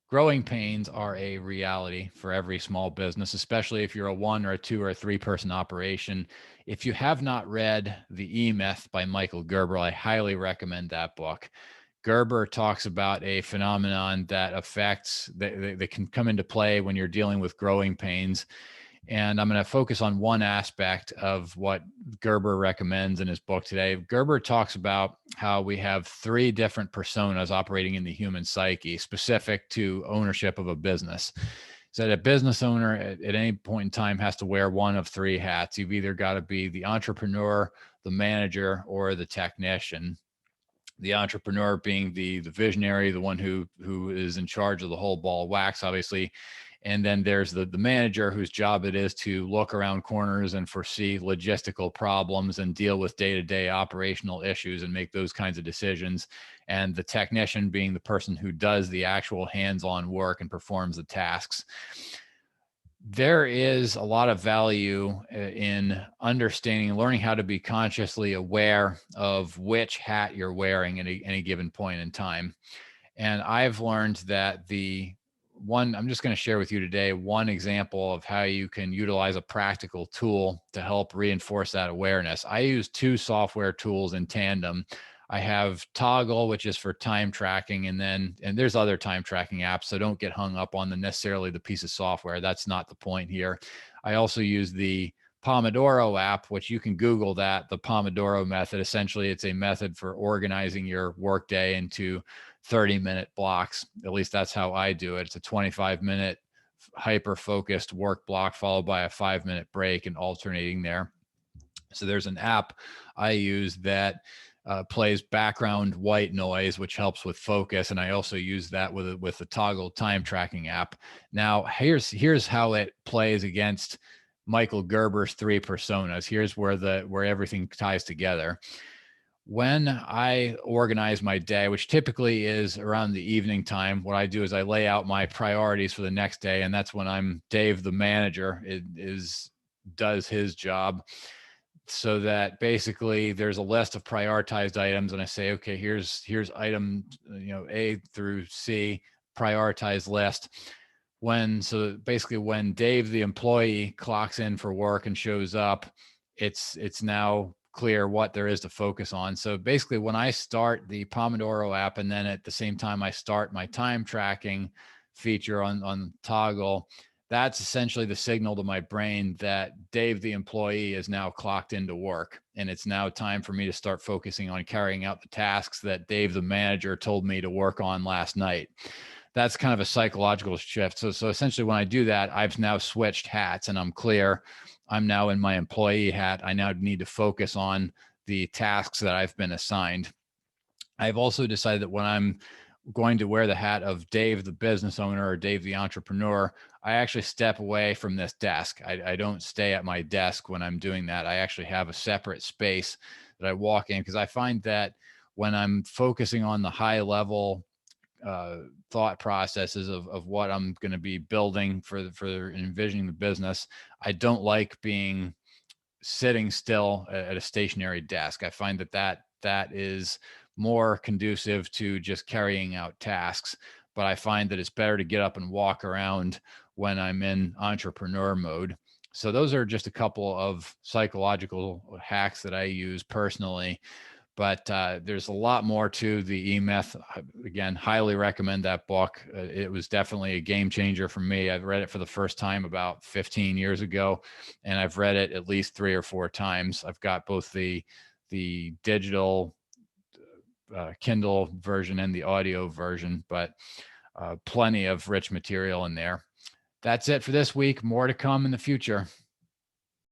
Growing pains are a reality for every small business, especially if you're a one or a two or a three-person operation. If you have not read The E-Myth by Michael Gerber, I highly recommend that book. Gerber talks about a phenomenon that affects that can come into play when you're dealing with growing pains. And I'm going to focus on one aspect of what Gerber recommends in his book today. Gerber talks about how we have three different personas operating in the human psyche specific to ownership of a business. So that a business owner at any point in time has to wear one of three hats. You've either got to be the entrepreneur, the manager, or the technician. The entrepreneur being the visionary, the one who is in charge of the whole ball of wax, obviously. And then there's the manager whose job it is to look around corners and foresee logistical problems and deal with day-to-day operational issues and make those kinds of decisions. And the technician being the person who does the actual hands-on work and performs the tasks. There is a lot of value in understanding and learning how to be consciously aware of which hat you're wearing at any given point in time. And I've learned that I'm just going to share with you today one example of how you can utilize a practical tool to help reinforce that awareness. I use two software tools in tandem. I have Toggle, which is for time tracking, and there's other time tracking apps. So don't get hung up on necessarily the piece of software. That's not the point here. I also use the Pomodoro app, which you can Google that, the Pomodoro method. Essentially, it's a method for organizing your workday into 30-minute blocks. At least that's how I do it. It's a 25-minute hyper-focused work block followed by a 5-minute break and alternating there. So there's an app I use that plays background white noise, which helps with focus. And I also use that with the Toggle time tracking app. Now, here's how it plays against Michael Gerber's three personas. Here's where everything ties together. When I organize my day, which typically is around the evening time, what I do is I lay out my priorities for the next day. And that's when I'm Dave, the manager, does his job, so that basically there's a list of prioritized items. And I say, okay, here's item, A through C, prioritized list. So basically when Dave, the employee, clocks in for work and shows up, it's now clear what there is to focus on. So basically when I start the Pomodoro app and then at the same time I start my time tracking feature on Toggle, that's essentially the signal to my brain that Dave, the employee, is now clocked into work. And it's now time for me to start focusing on carrying out the tasks that Dave, the manager, told me to work on last night. That's kind of a psychological shift. So essentially when I do that, I've now switched hats and I'm clear. I'm now in my employee hat. I now need to focus on the tasks that I've been assigned. I've also decided that when I'm going to wear the hat of Dave, the business owner, or Dave, the entrepreneur, I actually step away from this desk. I don't stay at my desk when I'm doing that. I actually have a separate space that I walk in because I find that when I'm focusing on the high level thought processes of what I'm going to be building for envisioning the business, I don't like being sitting still at a stationary desk. I find that is more conducive to just carrying out tasks. But I find that it's better to get up and walk around when I'm in entrepreneur mode. So those are just a couple of psychological hacks that I use personally. But there's a lot more to the E-Myth. Again, highly recommend that book. It was definitely a game changer for me. I've read it for the first time about 15 years ago, and I've read it at least 3 or 4 times. I've got both the digital Kindle version and the audio version, but plenty of rich material in there. That's it for this week. More to come in the future.